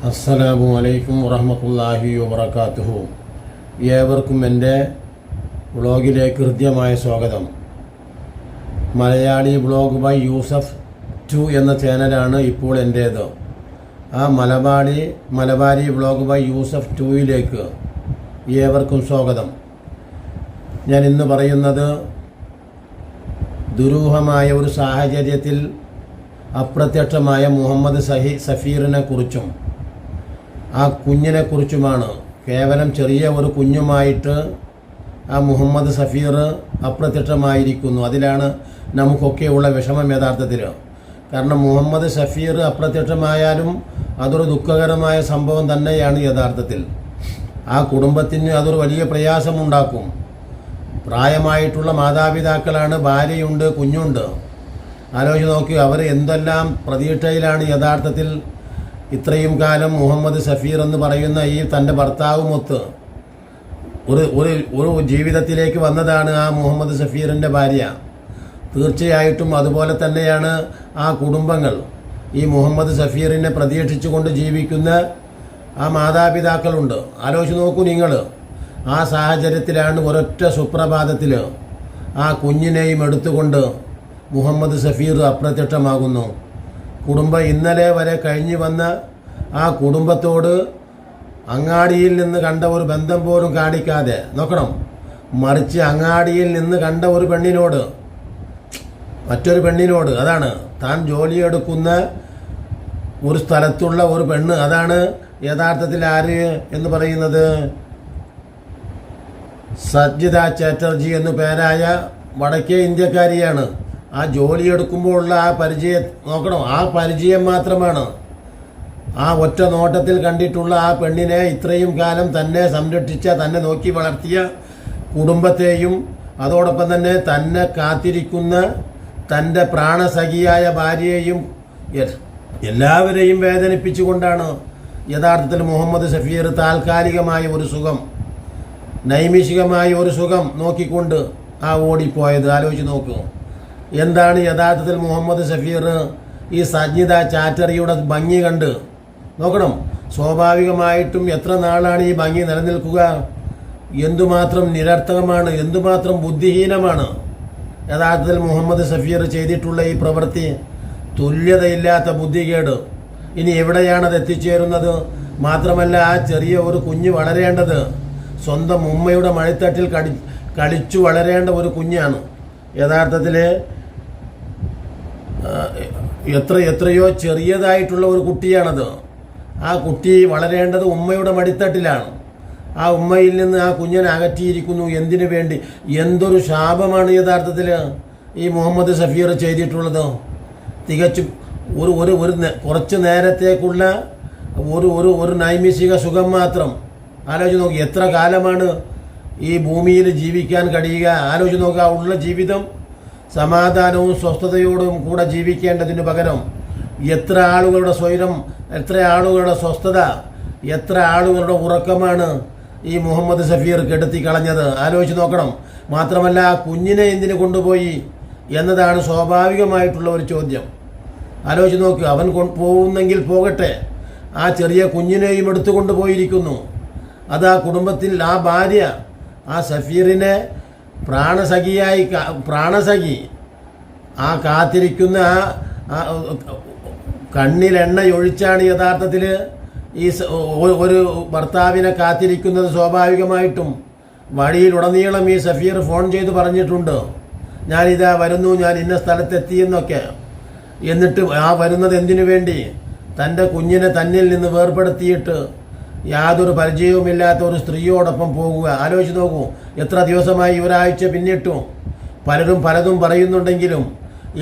അസ്സലാമു അലൈക്കും വറഹ്മത്തുള്ളാഹി വബറകാതുഹു. ഏവർക്കും എൻ്റെ വ്ളോഗിലേക്ക് ഹൃദ്യമായ സ്വാഗതം. മലയാളി വ്ളോഗ് ബൈ യൂസഫ് 2 എന്ന ചാനലാണ് ഇപ്പോൾ എൻ്റേത്. ആ മലബാരി വ്ളോഗ് ബൈ യൂസഫ് 2യിലേക്ക് ഏവർക്കും സ്വാഗതം. ഞാൻ ഇന്ന് പറയുന്നത് ദുരൂഹമായ ഒരു സാഹചര്യത്തിൽ അപ്രത്യക്ഷമായ മുഹമ്മദ് സഫീറിനെ കുറിച്ചും ആ കുഞ്ഞിനെ കുറിച്ചുമാണ്. കേവലം ചെറിയ ഒരു കുഞ്ഞുമായിട്ട് ആ മുഹമ്മദ് സഫീർ അപ്രത്യക്ഷമായിരിക്കുന്നു. അതിലാണ് നമുക്കൊക്കെയുള്ള വിഷമം യഥാർത്ഥത്തിൽ. കാരണം മുഹമ്മദ് സഫീർ അപ്രത്യക്ഷമായാലും അതൊരു ദുഃഖകരമായ സംഭവം തന്നെയാണ് യഥാർത്ഥത്തിൽ. ആ കുടുംബത്തിന് അതൊരു വലിയ പ്രയാസമുണ്ടാക്കും. പ്രായമായിട്ടുള്ള മാതാപിതാക്കളാണ്, ഭാര്യയുണ്ട്, കുഞ്ഞുണ്ട്. ആലോചിച്ച് നോക്കി, അവർ എന്തെല്ലാം പ്രതീക്ഷയിലാണ് യഥാർത്ഥത്തിൽ ഇത്രയും കാലം മുഹമ്മദ് സഫീർ എന്ന് പറയുന്ന ഈ തൻ്റെ ഭർത്താവുമൊത്ത് ഒരു ജീവിതത്തിലേക്ക് വന്നതാണ് ആ മുഹമ്മദ് സഫീറിൻ്റെ ഭാര്യ. തീർച്ചയായിട്ടും അതുപോലെ തന്നെയാണ് ആ കുടുംബങ്ങൾ. ഈ മുഹമ്മദ് സഫീറിനെ പ്രതീക്ഷിച്ചുകൊണ്ട് ജീവിക്കുന്ന ആ മാതാപിതാക്കളുണ്ട്. ആലോചിച്ച് നോക്കൂ നിങ്ങൾ. ആ സാഹചര്യത്തിലാണ് ഒരൊറ്റ സുപ്രഭാതത്തിൽ ആ കുഞ്ഞിനെയും എടുത്തുകൊണ്ട് മുഹമ്മദ് സഫീർ അപ്രത്യക്ഷമാകുന്നു. കുടുംബം ഇന്നലെ വരെ കഴിഞ്ഞു വന്ന ആ കുടുംബത്തോട് അങ്ങാടിയിൽ നിന്ന് കണ്ട ഒരു ബന്ധം പോലും കാണിക്കാതെ നോക്കണം, മറിച്ച് അങ്ങാടിയിൽ നിന്ന് കണ്ട ഒരു പെണ്ണിനോട്, മറ്റൊരു പെണ്ണിനോട്, അതാണ് താൻ ജോലിയെടുക്കുന്ന ഒരു സ്ഥലത്തുള്ള ഒരു പെണ്ണ്, അതാണ് യഥാർത്ഥത്തിൽ ആര് എന്ന് പറയുന്നത്, സജ്ജിത ചാറ്റർജി എന്നു പേരായ വടക്കേ ഇന്ത്യക്കാരിയാണ്. ആ ജോലിയെടുക്കുമ്പോഴുള്ള ആ പരിചയം നോക്കണം, ആ പരിചയം മാത്രമാണ്. ആ ഒറ്റ നോട്ടത്തിൽ കണ്ടിട്ടുള്ള ആ പെണ്ണിനെ ഇത്രയും കാലം തന്നെ സംരക്ഷിച്ച, തന്നെ നോക്കി വളർത്തിയ കുടുംബത്തെയും അതോടൊപ്പം തന്നെ തന്നെ കാത്തിരിക്കുന്ന തൻ്റെ പ്രാണസഖിയായ ഭാര്യയെയും എല്ലാവരെയും വേദനിപ്പിച്ചുകൊണ്ടാണ് യഥാർത്ഥത്തിൽ മുഹമ്മദ് സഫീർ താൽക്കാലികമായ ഒരു സുഖം, നൈമിഷികമായ ഒരു സുഖം നോക്കിക്കൊണ്ട് ആ ഓടിപ്പോയത്. ആലോചിച്ച് നോക്കൂ. എന്താണ് യഥാർത്ഥത്തിൽ മുഹമ്മദ് സഫീർ ഈ സജ്ജിത ചാറ്ററിയുടെ ഭംഗി കണ്ട് നോക്കണം. സ്വാഭാവികമായിട്ടും എത്ര നാളാണ് ഈ ഭംഗി നിലനിൽക്കുക? എന്തുമാത്രം നിരർത്ഥകമാണ്, എന്തുമാത്രം ബുദ്ധിഹീനമാണ് യഥാർത്ഥത്തിൽ മുഹമ്മദ് സഫീർ ചെയ്തിട്ടുള്ള ഈ പ്രവൃത്തി. തുല്യതയില്ലാത്ത ബുദ്ധികേട്. ഇനി എവിടെയാണത് എത്തിച്ചേരുന്നത്? മാത്രമല്ല, ആ ചെറിയ ഒരു കുഞ്ഞ് വളരേണ്ടത് സ്വന്തം ഉമ്മയുടെ മടിത്തട്ടിൽ കളിച്ചു വളരേണ്ട ഒരു കുഞ്ഞാണ്. യഥാർത്ഥത്തിൽ എത്രയോ ചെറിയതായിട്ടുള്ള ഒരു കുട്ടിയാണത്. ആ കുട്ടി വളരേണ്ടത് ഉമ്മയുടെ മടിത്തട്ടിലാണ്. ആ ഉമ്മയിൽ നിന്ന് ആ കുഞ്ഞിനെ അകറ്റിയിരിക്കുന്നു. എന്തിനു വേണ്ടി? എന്തൊരു ശാപമാണ് യഥാർത്ഥത്തിൽ ഈ മുഹമ്മദ് സഫീർ ചെയ്തിട്ടുള്ളത്. തികച്ചും ഒരു കുറച്ച് നേരത്തേക്കുള്ള ഒരു നൈമിഷിക സുഖം മാത്രം. ആലോചിച്ച് നോക്കി, എത്ര കാലമാണ് ഈ ഭൂമിയിൽ ജീവിക്കാൻ കഴിയുക? ആലോചിച്ച് നോക്കുക. ഉള്ള ജീവിതം സമാധാനവും സ്വസ്ഥതയോടും കൂടെ ജീവിക്കേണ്ടതിന് പകരം എത്ര ആളുകളുടെ സ്വൈരം, എത്ര ആളുകളുടെ സ്വസ്ഥത, എത്ര ആളുകളുടെ ഉറക്കമാണ് ഈ മുഹമ്മദ് സഫീർ കെടുത്തി കളഞ്ഞത്. ആലോചിച്ച് നോക്കണം. മാത്രമല്ല, ആ കുഞ്ഞിനെ എന്തിനു കൊണ്ടുപോയി എന്നതാണ് സ്വാഭാവികമായിട്ടുള്ള ഒരു ചോദ്യം. ആലോചിച്ച് നോക്കുക. അവൻ പോകുന്നെങ്കിൽ പോകട്ടെ, ആ ചെറിയ കുഞ്ഞിനെയും എടുത്തുകൊണ്ട് പോയിരിക്കുന്നു. അത് ആ കുടുംബത്തിൽ ആ ഭാര്യ, ആ സഫീറിനെ പ്രാണസഖി ആ കാത്തിരിക്കുന്ന ആ കണ്ണിലെണ്ണയൊഴിച്ചാണ് യഥാർത്ഥത്തിൽ ഈ ഒരു ഭർത്താവിനെ കാത്തിരിക്കുന്നത്. സ്വാഭാവികമായിട്ടും വഴിയിലുടനീളം ഈ സഫീർ ഫോൺ ചെയ്ത് പറഞ്ഞിട്ടുണ്ട്, ഞാനിതാ വരുന്നു, ഞാൻ ഇന്ന സ്ഥലത്തെത്തിയെന്നൊക്കെ. എന്നിട്ട് ആ വരുന്നത് എന്തിനു വേണ്ടി? തൻ്റെ കുഞ്ഞിനെ തന്നിൽ നിന്ന് വേർപെടുത്തിയിട്ട് യാതൊരു പരിചയവുമില്ലാത്ത ഒരു സ്ത്രീയോടൊപ്പം പോകുക. ആലോചിച്ച് നോക്കൂ. എത്ര ദിവസമായി? ഒരാഴ്ച പിന്നിട്ടു. പലതും പറയുന്നുണ്ടെങ്കിലും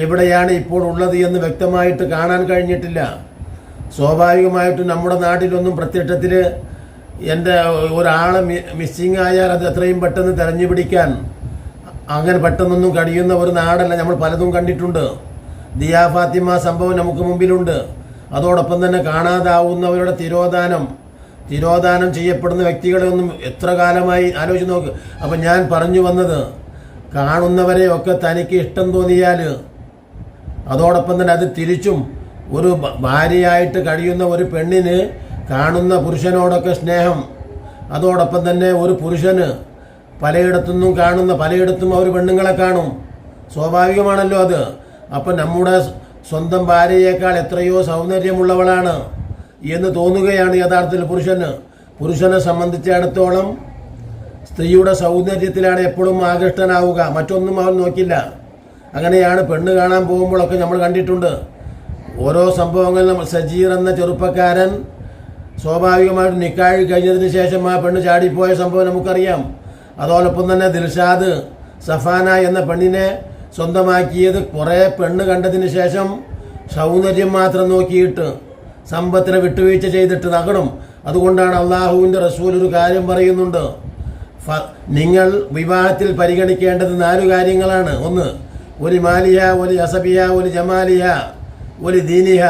എവിടെയാണ് ഇപ്പോൾ ഉള്ളത് എന്ന് വ്യക്തമായിട്ട് കാണാൻ കഴിഞ്ഞിട്ടില്ല. സ്വാഭാവികമായിട്ടും നമ്മുടെ നാട്ടിലൊന്നും പ്രത്യക്ഷത്തിൽ എൻ്റെ ഒരാളെ മിസ്സിങ് ആയാൽ അത് എത്രയും പെട്ടെന്ന് തെരഞ്ഞു പിടിക്കാൻ അങ്ങനെ പെട്ടെന്നൊന്നും കഴിയുന്ന ഒരു നാടല്ല. നമ്മൾ പലതും കണ്ടിട്ടുണ്ട്. ദിയാ ഫാത്തിമ സംഭവം നമുക്ക് മുമ്പിലുണ്ട്. അതോടൊപ്പം തന്നെ കാണാതാവുന്നവരുടെ തിരോധാനം ചെയ്യപ്പെടുന്ന വ്യക്തികളെ ഒന്നും എത്ര കാലമായി ആലോചിച്ച് നോക്ക്. അപ്പം ഞാൻ പറഞ്ഞു വന്നത്, കാണുന്നവരെയൊക്കെ തനിക്ക് ഇഷ്ടം തോന്നിയാൽ അതോടൊപ്പം തന്നെ അത് തിരിച്ചും ഒരു ഭാര്യയായിട്ട് കഴിയുന്ന ഒരു പെണ്ണിന് കാണുന്ന പുരുഷനോടൊക്കെ സ്നേഹം. അതോടൊപ്പം തന്നെ ഒരു പുരുഷന് പലയിടത്തും അവർ പെണ്ണുങ്ങളെ കാണും. സ്വാഭാവികമാണല്ലോ അത്. അപ്പം നമ്മുടെ സ്വന്തം ഭാര്യയേക്കാൾ എത്രയോ സൗന്ദര്യമുള്ളവളാണ് എന്ന് തോന്നുകയാണ് യഥാർത്ഥത്തിൽ പുരുഷനെ സംബന്ധിച്ചിടത്തോളം സ്ത്രീയുടെ സൗന്ദര്യത്തിലാണ് എപ്പോഴും ആകൃഷ്ടനാവുക, മറ്റൊന്നും അവൻ നോക്കില്ല. അങ്ങനെയാണ് പെണ്ണ് കാണാൻ പോകുമ്പോഴൊക്കെ നമ്മൾ കണ്ടിട്ടുണ്ട്. ഓരോ സംഭവങ്ങളിൽ നമ്മൾ സജീർ എന്ന ചെറുപ്പക്കാരൻ സ്വാഭാവികമായിട്ട് നിക്കാഹ് കഴിഞ്ഞതിന് ശേഷം ആ പെണ്ണ് ചാടിപ്പോയ സംഭവം നമുക്കറിയാം. അതോടൊപ്പം തന്നെ ദിൽഷാദ് സഫാന എന്ന പെണ്ണിനെ സ്വന്തമാക്കിയത് കുറേ പെണ്ണ് കണ്ടതിന് ശേഷം സൗന്ദര്യം മാത്രം നോക്കിയിട്ട് സമ്പത്തിനെ വിട്ടുവീഴ്ച ചെയ്തിട്ട് നഗണം. അതുകൊണ്ടാണ് അള്ളാഹുവിൻ്റെ റസൂൽ ഒരു കാര്യം പറയുന്നുണ്ട്, നിങ്ങൾ വിവാഹത്തിൽ പരിഗണിക്കേണ്ടത് 4 കാര്യങ്ങളാണ്. 1 ഒരു മാലിഹ, ഒരു അസബിഹ, ഒരു ജമാലിഹ, ഒരു ദീനിഹ.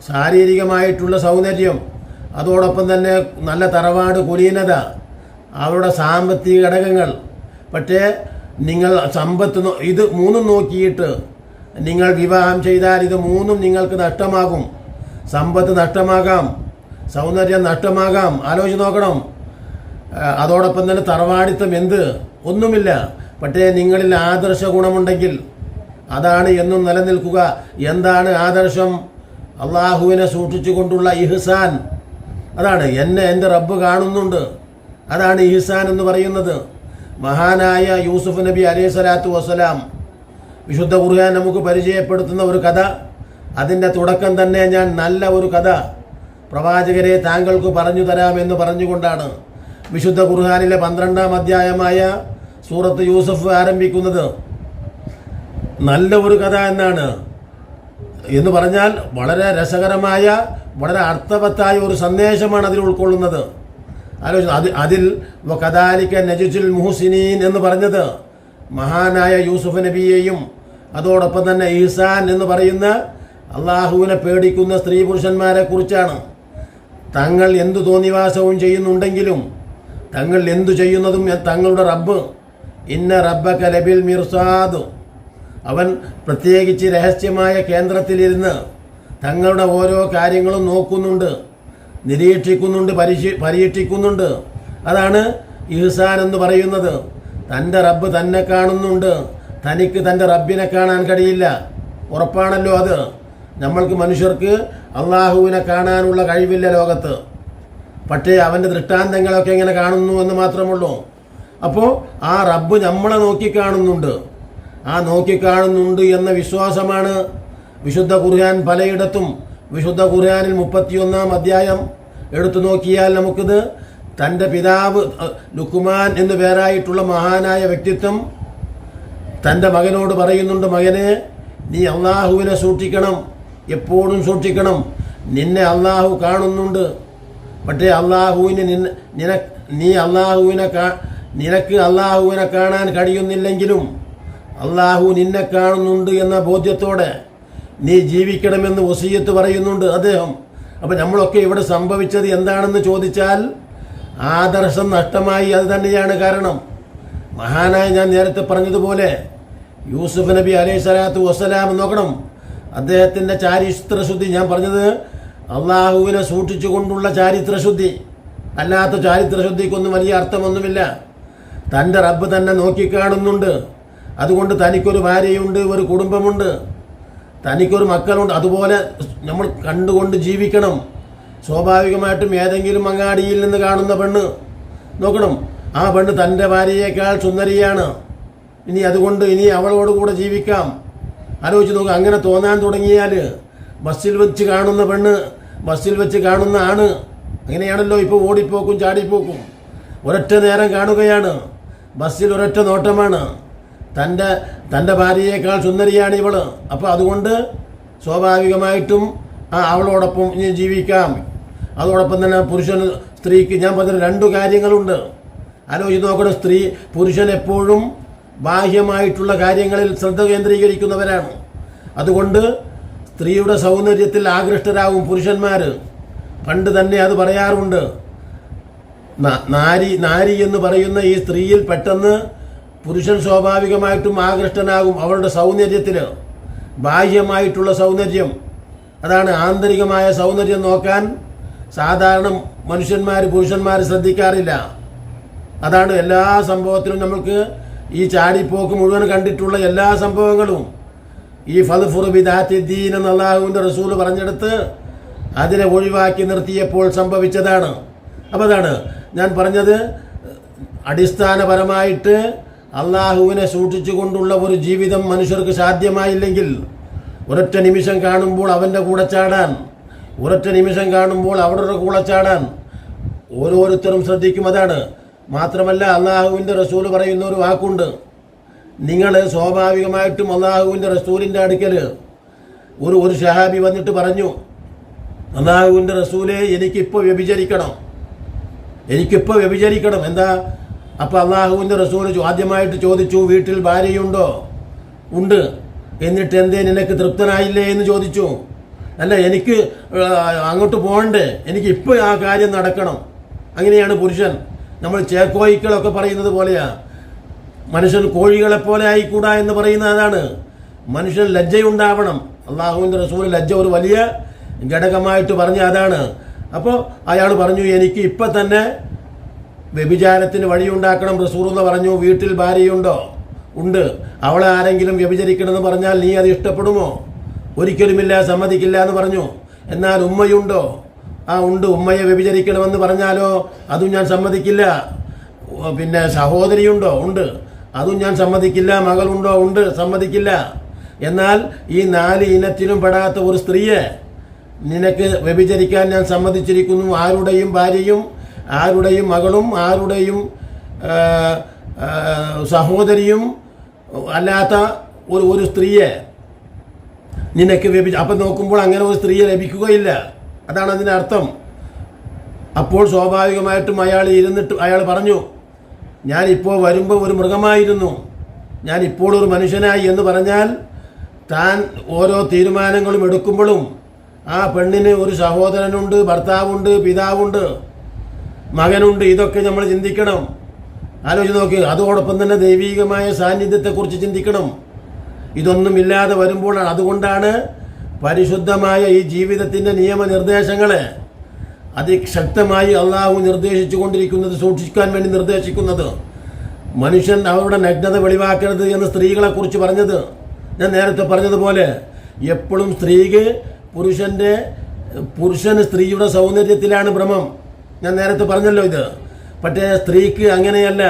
ശാരീരികമായിട്ടുള്ള സൗന്ദര്യം, അതോടൊപ്പം തന്നെ നല്ല തറവാട് കുലീനത, അവരുടെ സാമ്പത്തിക ഘടകങ്ങൾ. പക്ഷേ നിങ്ങൾ സമ്പത്ത് ഇത് 3 നോക്കിയിട്ട് നിങ്ങൾ വിവാഹം ചെയ്താൽ ഇത് 3 നിങ്ങൾക്ക് നഷ്ടമാകും. സമ്പത്ത് നഷ്ടമാകാം, സൗന്ദര്യം നഷ്ടമാകാം. ആലോചിച്ച് നോക്കണം. അതോടൊപ്പം തന്നെ തറവാടിത്തം ഒന്നുമില്ല. പക്ഷേ നിങ്ങളിൽ ആദർശ ഗുണമുണ്ടെങ്കിൽ അതാണ് എന്നും നിലനിൽക്കുക. എന്താണ് ആദർശം? അള്ളാഹുവിനെ സൂക്ഷിച്ചുകൊണ്ടുള്ള ഇഹ്സാൻ. അതാണ് എൻ്റെ റബ്ബ് കാണുന്നുണ്ട്. അതാണ് ഇഹ്സാൻ എന്ന് പറയുന്നത്. മഹാനായ യൂസുഫ് നബി അലൈഹി സ്വലാത്തു വസ്സലാം വിശുദ്ധ ഖുർആൻ നമുക്ക് പരിചയപ്പെടുത്തുന്ന ഒരു കഥ. അതിൻ്റെ തുടക്കം തന്നെ ഞാൻ നല്ല ഒരു കഥ പ്രവാചകരെ താങ്കൾക്ക് പറഞ്ഞു തരാമെന്ന് പറഞ്ഞുകൊണ്ടാണ് വിശുദ്ധ ഖുർആനിലെ 12-ാം അധ്യായമായ സൂറത്ത് യൂസുഫ് ആരംഭിക്കുന്നത്. നല്ല ഒരു കഥ എന്ന് പറഞ്ഞാൽ വളരെ രസകരമായ, വളരെ അർത്ഥവത്തായ ഒരു സന്ദേശമാണ് അതിൽ ഉൾക്കൊള്ളുന്നത്. അതിൽ വകദാലിക നജ്സുൽ മുഹ്സിനീൻ എന്ന് പറഞ്ഞത് മഹാനായ യൂസുഫ് നബിയെയും അതോടൊപ്പം തന്നെ ഇഹ്സാൻ എന്ന് പറയുന്ന അള്ളാഹുവിനെ പേടിക്കുന്ന സ്ത്രീ പുരുഷന്മാരെ കുറിച്ചാണ്. തങ്ങൾ എന്തു തോന്നിവാസവും ചെയ്യുന്നുണ്ടെങ്കിലും തങ്ങൾ എന്തു ചെയ്യുന്നതും തങ്ങളുടെ റബ്ബ് ഇന്ന റബ്ബക ലബിൽ മിർസാദ്, അവൻ പ്രത്യേകിച്ച് രഹസ്യമായ കേന്ദ്രത്തിലിരുന്ന് തങ്ങളുടെ ഓരോ കാര്യങ്ങളും നോക്കുന്നുണ്ട്, നിരീക്ഷിക്കുന്നുണ്ട്, പരീക്ഷിക്കുന്നുണ്ട്. അതാണ് ഇഹ്സാൻ എന്ന് പറയുന്നത്. തൻ്റെ റബ്ബ് തന്നെ കാണുന്നുണ്ട്, തനിക്ക് തൻ്റെ റബ്ബിനെ കാണാൻ കഴിയില്ല. ഉറപ്പാണല്ലോ അത്. നമ്മൾക്ക് മനുഷ്യർക്ക് അള്ളാഹുവിനെ കാണാനുള്ള കഴിവില്ല ലോകത്ത്. പക്ഷേ അവൻ്റെ ദൃഷ്ടാന്തങ്ങളൊക്കെ എങ്ങനെ കാണുന്നു എന്ന് മാത്രമുള്ളൂ. അപ്പോൾ ആ റബ്ബ് നമ്മളെ നോക്കിക്കാണുന്നുണ്ട്. ആ നോക്കിക്കാണുന്നുണ്ട് എന്ന വിശ്വാസമാണ് വിശുദ്ധ ഖുർആൻ പലയിടത്തും. വിശുദ്ധ ഖുർആനിൽ 31-ാം അധ്യായം എടുത്തു നോക്കിയാൽ നമുക്കിത് തൻ്റെ പിതാവ് ലുക്മാൻ എന്നു പേരായിട്ടുള്ള മഹാനായ വ്യക്തിത്വം തൻ്റെ മകനോട് പറയുന്നുണ്ട്, മകനെ നീ അള്ളാഹുവിനെ സൂക്ഷിക്കണം, എപ്പോഴും സൂക്ഷിക്കണം. നിന്നെ അള്ളാഹു കാണുന്നുണ്ട്. പക്ഷേ നിനക്ക് അള്ളാഹുവിനെ കാണാൻ കഴിയുന്നില്ലെങ്കിലും അള്ളാഹു നിന്നെ കാണുന്നുണ്ട് എന്ന ബോധ്യത്തോടെ നീ ജീവിക്കണമെന്ന് വസിയത്ത് പറയുന്നുണ്ട് അദ്ദേഹം. അപ്പം നമ്മളൊക്കെ ഇവിടെ സംഭവിച്ചത് എന്താണെന്ന് ചോദിച്ചാൽ ആദർശം നഷ്ടമായി. അത് തന്നെയാണ് കാരണം. മഹാനായ ഞാൻ നേരത്തെ പറഞ്ഞതുപോലെ യൂസുഫ് നബി അലൈഹി സ്വലാത്തു വസ്സലാം നോക്കണം. അദ്ദേഹത്തിൻ്റെ ചാരിത്രശുദ്ധി, ഞാൻ പറഞ്ഞത് അള്ളാഹുവിനെ സൂക്ഷിച്ചുകൊണ്ടുള്ള ചാരിത്രശുദ്ധി, അല്ലാത്ത ചാരിത്രശുദ്ധിക്കൊന്നും വലിയ അർത്ഥമൊന്നുമില്ല. തൻ്റെ റബ്ബ് തന്നെ നോക്കിക്കാണുന്നുണ്ട്. അതുകൊണ്ട് തനിക്കൊരു ഭാര്യയുണ്ട്, ഒരു കുടുംബമുണ്ട്, തനിക്കൊരു മക്കളുണ്ട്. അതുപോലെ നമ്മൾ കണ്ടുകൊണ്ട് ജീവിക്കണം. സ്വാഭാവികമായിട്ടും ഏതെങ്കിലും അങ്ങാടിയിൽ നിന്ന് കാണുന്ന പെണ്ണ് നോക്കണം, ആ പെണ്ണ് തൻ്റെ ഭാര്യയേക്കാൾ സുന്ദരിയാണ്, അതുകൊണ്ട് അവളോടുകൂടെ ജീവിക്കാം. ആലോചിച്ച് നോക്കുക. അങ്ങനെ തോന്നാൻ തുടങ്ങിയാൽ ബസ്സിൽ വെച്ച് കാണുന്ന പെണ്ണ്, ബസ്സിൽ വെച്ച് കാണുന്ന ആണ്, അങ്ങനെയാണല്ലോ ഇപ്പോൾ ഓടിപ്പോക്കും ചാടിപ്പോക്കും. ഒരൊറ്റ നേരം കാണുകയാണ്, ബസ്സിൽ ഒരൊറ്റ നോട്ടമാണ്, തൻ്റെ ഭാര്യയേക്കാൾ സുന്ദരിയാണ് ഇവള്. അപ്പോൾ അതുകൊണ്ട് സ്വാഭാവികമായിട്ടും അവളോടൊപ്പം ജീവിക്കാം. അതോടൊപ്പം തന്നെ സ്ത്രീക്ക് ഞാൻ പറഞ്ഞ 2 കാര്യങ്ങളുണ്ട്. ആലോചിച്ച് നോക്കണം. പുരുഷൻ എപ്പോഴും ബാഹ്യമായിട്ടുള്ള കാര്യങ്ങളിൽ ശ്രദ്ധ കേന്ദ്രീകരിക്കുന്നവരാണ്. അതുകൊണ്ട് സ്ത്രീയുടെ സൗന്ദര്യത്തിൽ ആകൃഷ്ടരാകും പുരുഷന്മാർ. പണ്ട് തന്നെ അത് പറയാറുണ്ട്. നാരി എന്ന് പറയുന്ന ഈ സ്ത്രീയിൽ പെട്ടെന്ന് പുരുഷൻ സ്വാഭാവികമായിട്ടും ആകൃഷ്ടനാകും അവളുടെ സൗന്ദര്യത്തിൽ. ബാഹ്യമായിട്ടുള്ള സൗന്ദര്യം, അതാണ് ആന്തരികമായ സൗന്ദര്യം നോക്കാൻ സാധാരണ മനുഷ്യന്മാർ പുരുഷന്മാർ ശ്രദ്ധിക്കാറില്ല. അതാണ് എല്ലാ സംഭവത്തിലും നമ്മൾക്ക് ഈ ചാടിപ്പോക്ക് മുഴുവൻ കണ്ടിട്ടുള്ള എല്ലാ സംഭവങ്ങളും ഈ ഫദ്ഫുർ ബിദാത്തിദ്ദീൻ എന്ന് അല്ലാഹുവിൻ്റെ റസൂൽ പറഞ്ഞെടുത്ത് അതിനെ ഒഴിവാക്കി നിർത്തിയപ്പോൾ സംഭവിച്ചതാണ്. അപ്പോൾ അതാണ് ഞാൻ പറഞ്ഞത്, അടിസ്ഥാനപരമായിട്ട് അള്ളാഹുവിനെ സൂക്ഷിച്ചുകൊണ്ടുള്ള ഒരു ജീവിതം മനുഷ്യർക്ക് സാധ്യമായില്ലെങ്കിൽ ഒരൊറ്റ നിമിഷം കാണുമ്പോൾ അവൻ്റെ കൂടെ ചാടാൻ, ഒരൊറ്റ നിമിഷം കാണുമ്പോൾ അവരുടെ കൂടെ ചാടാൻ ഓരോരുത്തരും ശ്രദ്ധിക്കും. അതാണ്. മാത്രമല്ല അള്ളാഹുവിൻ്റെ റസൂൽ പറയുന്ന ഒരു വാക്കുണ്ട്, നിങ്ങൾ സ്വാഭാവികമായിട്ടും അള്ളാഹുവിൻ്റെ റസൂലിൻ്റെ അടുക്കൽ ഒരു ശഹാബി വന്നിട്ട് പറഞ്ഞു, അള്ളാഹുവിൻ്റെ റസൂലെ എനിക്കിപ്പോൾ വ്യഭിചരിക്കണം. എന്താ? അപ്പോൾ അള്ളാഹുവിൻ്റെ റസൂൽ ആദ്യമായിട്ട് ചോദിച്ചു, വീട്ടിൽ ഭാര്യയുണ്ടോ? ഉണ്ട്. എന്നിട്ട് എന്തേ നിനക്ക് തൃപ്തനായില്ലേ എന്ന് ചോദിച്ചു. അല്ല, എനിക്ക് അങ്ങോട്ട് പോകണ്ടേ, എനിക്കിപ്പോൾ ആ കാര്യം നടക്കണം. അങ്ങനെയാണ് പുരുഷൻ. നമ്മൾ ചേക്കോയിക്കളൊക്കെ പറയുന്നത് പോലെയാ. മനുഷ്യൻ കോഴികളെപ്പോലെ ആയിക്കൂടാ എന്ന് പറയുന്നത് അതാണ്. മനുഷ്യൻ ലജ്ജയുണ്ടാവണം. അള്ളാഹുവിൻ്റെ റസൂൽ ലജ്ജ ഒരു വലിയ ഘടകമായിട്ട് പറഞ്ഞ അതാണ്. അപ്പോൾ അയാൾ പറഞ്ഞു, എനിക്ക് ഇപ്പം തന്നെ വ്യഭിചാരത്തിന് വഴിയുണ്ടാക്കണം. റസൂലുള്ളാഹി പറഞ്ഞു, വീട്ടിൽ ഭാര്യയുണ്ടോ? ഉണ്ട്. അവളെ ആരെങ്കിലും വ്യഭിചരിക്കണമെന്ന് പറഞ്ഞാൽ നീ അത് ഇഷ്ടപ്പെടുമോ? ഒരിക്കലുമില്ല, സമ്മതിക്കില്ല എന്ന് പറഞ്ഞു. എന്നാൽ ഉമ്മയുണ്ടോ? ഉണ്ട്. ഉമ്മയെ വ്യഭിചരിക്കണമെന്ന് പറഞ്ഞാലോ? അതും ഞാൻ സമ്മതിക്കില്ല. പിന്നെ സഹോദരിയുണ്ടോ? ഉണ്ട്. അതും ഞാൻ സമ്മതിക്കില്ല. മകളുണ്ടോ? ഉണ്ട്. സമ്മതിക്കില്ല. എന്നാൽ ഈ 4 ഇനത്തിലും പെടാത്ത ഒരു സ്ത്രീയെ നിനക്ക് വ്യഭിചരിക്കാൻ ഞാൻ സമ്മതിച്ചിരിക്കുന്നു. ആരുടെയും ഭാര്യയും, ആരുടെയും മകളും, ആരുടെയും സഹോദരിയും അല്ലാത്ത ഒരു സ്ത്രീയെ നിനക്ക് അപ്പം നോക്കുമ്പോൾ അങ്ങനെ ഒരു സ്ത്രീയെ ലഭിക്കുകയില്ല. അതാണ് അതിൻ്റെ അർത്ഥം. അപ്പോൾ സ്വാഭാവികമായിട്ടും അയാൾ പറഞ്ഞു, ഞാനിപ്പോൾ വരുമ്പോൾ ഒരു മൃഗമായിരുന്നു, ഞാനിപ്പോൾ ഒരു മനുഷ്യനായി എന്ന് പറഞ്ഞാൽ താൻ ഓരോ തീരുമാനങ്ങളും എടുക്കുമ്പോഴും ആ പെണ്ണിന് ഒരു സഹോദരനുണ്ട്, ഭർത്താവുണ്ട്, പിതാവുണ്ട്, മകനുണ്ട്. ഇതൊക്കെ നമ്മൾ ചിന്തിക്കണം. ആലോചിച്ച് നോക്ക്. അതോടൊപ്പം തന്നെ ദൈവീകമായ സാന്നിധ്യത്തെക്കുറിച്ച് ചിന്തിക്കണം. ഇതൊന്നും ഇല്ലാതെ വരുമ്പോഴാണ്. അതുകൊണ്ടാണ് പരിശുദ്ധമായ ഈ ജീവിതത്തിൻ്റെ നിയമനിർദ്ദേശങ്ങളെ അതിശക്തമായി അള്ളാഹു നിർദ്ദേശിച്ചു കൊണ്ടിരിക്കുന്നത്, സൂക്ഷിക്കാൻ വേണ്ടി നിർദ്ദേശിക്കുന്നത്. മനുഷ്യൻ അവരുടെ നഗ്നത വെളിവാക്കരുത് എന്ന് സ്ത്രീകളെക്കുറിച്ച് പറഞ്ഞത് ഞാൻ നേരത്തെ പറഞ്ഞതുപോലെ, എപ്പോഴും പുരുഷന് സ്ത്രീയുടെ സൗന്ദര്യത്തിലാണ് ഭ്രമം. ഞാൻ നേരത്തെ പറഞ്ഞല്ലോ ഇത്. പക്ഷേ സ്ത്രീക്ക് അങ്ങനെയല്ല.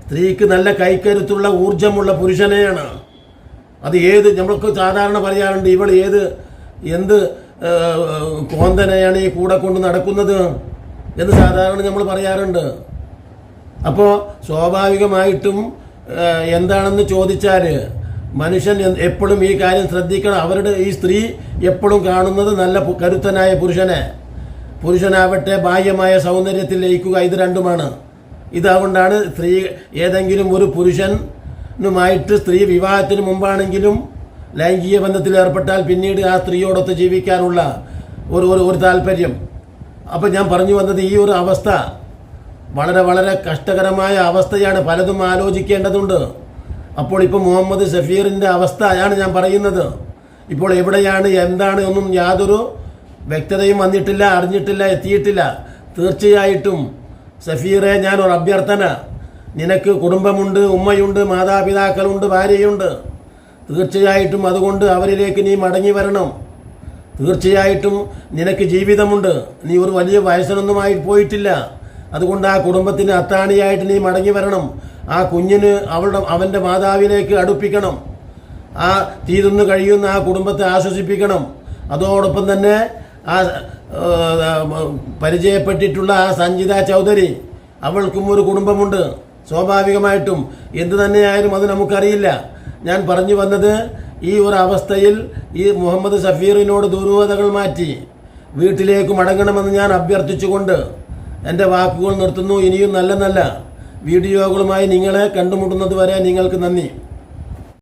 സ്ത്രീക്ക് നല്ല കൈക്കരുത്തുള്ള ഊർജമുള്ള പുരുഷനെയാണ്. അത് നമ്മൾക്ക് സാധാരണ പറയാറുണ്ട്, ഇവൾ എന്ത് കോന്തനെയാണ് ഈ കൂടെ കൊണ്ട് നടക്കുന്നത് എന്ന് സാധാരണ നമ്മൾ പറയാറുണ്ട്. അപ്പോൾ സ്വാഭാവികമായിട്ടും എന്താണെന്ന് ചോദിച്ചാൽ മനുഷ്യൻ എപ്പോഴും ഈ കാര്യം ശ്രദ്ധിക്കണം. ഈ സ്ത്രീ എപ്പോഴും കാണുന്നത് നല്ല കരുത്തനായ പുരുഷനാവട്ടെ ബാഹ്യമായ സൗന്ദര്യത്തിൽ ലയിക്കുക, ഇത് രണ്ടുമാണ്. ഇതുകൊണ്ടാണ് ഏതെങ്കിലും ഒരു പുരുഷനുമായിട്ട് സ്ത്രീ വിവാഹത്തിന് മുമ്പാണെങ്കിലും ലൈംഗിക ബന്ധത്തിൽ ഏർപ്പെട്ടാൽ പിന്നീട് ആ സ്ത്രീയോടൊത്ത് ജീവിക്കാനുള്ള ഒരു താല്പര്യം. അപ്പം ഞാൻ പറഞ്ഞു വന്നത്, ഈ ഒരു അവസ്ഥ വളരെ വളരെ കഷ്ടകരമായ അവസ്ഥയാണ്. പലതും ആലോചിക്കേണ്ടതുണ്ട്. അപ്പോൾ ഇപ്പോൾ മുഹമ്മദ് സഫീറിൻ്റെ അവസ്ഥയാണ് ഞാൻ പറയുന്നത്. ഇപ്പോൾ എവിടെയാണ്, എന്താണ് ഒന്നും യാതൊരു വ്യക്തതയും വന്നിട്ടില്ല, അറിഞ്ഞിട്ടില്ല, എത്തിയിട്ടില്ല. തീർച്ചയായിട്ടും സഫീറെ, ഞാനൊരു അഭ്യർത്ഥന, നിനക്ക് കുടുംബമുണ്ട്, ഉമ്മയുണ്ട്, മാതാപിതാക്കളുണ്ട്, ഭാര്യയുണ്ട്. തീർച്ചയായിട്ടും അതുകൊണ്ട് അവരിലേക്ക് നീ മടങ്ങി വരണം. തീർച്ചയായിട്ടും നിനക്ക് ജീവിതമുണ്ട്. നീ ഒരു വലിയ വയസ്സനൊന്നുമായി പോയിട്ടില്ല. അതുകൊണ്ട് ആ കുടുംബത്തിന് അത്താണിയായിട്ട് നീ മടങ്ങി വരണം. ആ കുഞ്ഞിന് അവൻ്റെ മാതാവിലേക്ക് അടുപ്പിക്കണം. ആ തീരുന്നു കഴിയുന്ന ആ കുടുംബത്തെ ആശ്വസിപ്പിക്കണം. അതോടൊപ്പം തന്നെ ആ പരിചയപ്പെട്ടിട്ടുള്ള ആ സഞ്ജിത ചൗധരി, അവൾക്കും ഒരു കുടുംബമുണ്ട്. സ്വാഭാവികമായിട്ടും എന്തു തന്നെയായാലും അത് നമുക്കറിയില്ല. ഞാൻ പറഞ്ഞു വന്നത്, ഈ ഒരു അവസ്ഥയിൽ ഈ മുഹമ്മദ് സഫീറിനോട് ദുരൂഹതകൾ മാറ്റി വീട്ടിലേക്ക് മടങ്ങണമെന്ന് ഞാൻ അഭ്യർത്ഥിച്ചുകൊണ്ട് എൻ്റെ വാക്കുകൾ നിർത്തുന്നു. ഇനിയും നല്ല നല്ല വീഡിയോകളുമായി നിങ്ങളെ കണ്ടുമുട്ടുന്നത് വരെ നിങ്ങൾക്ക് നന്ദി.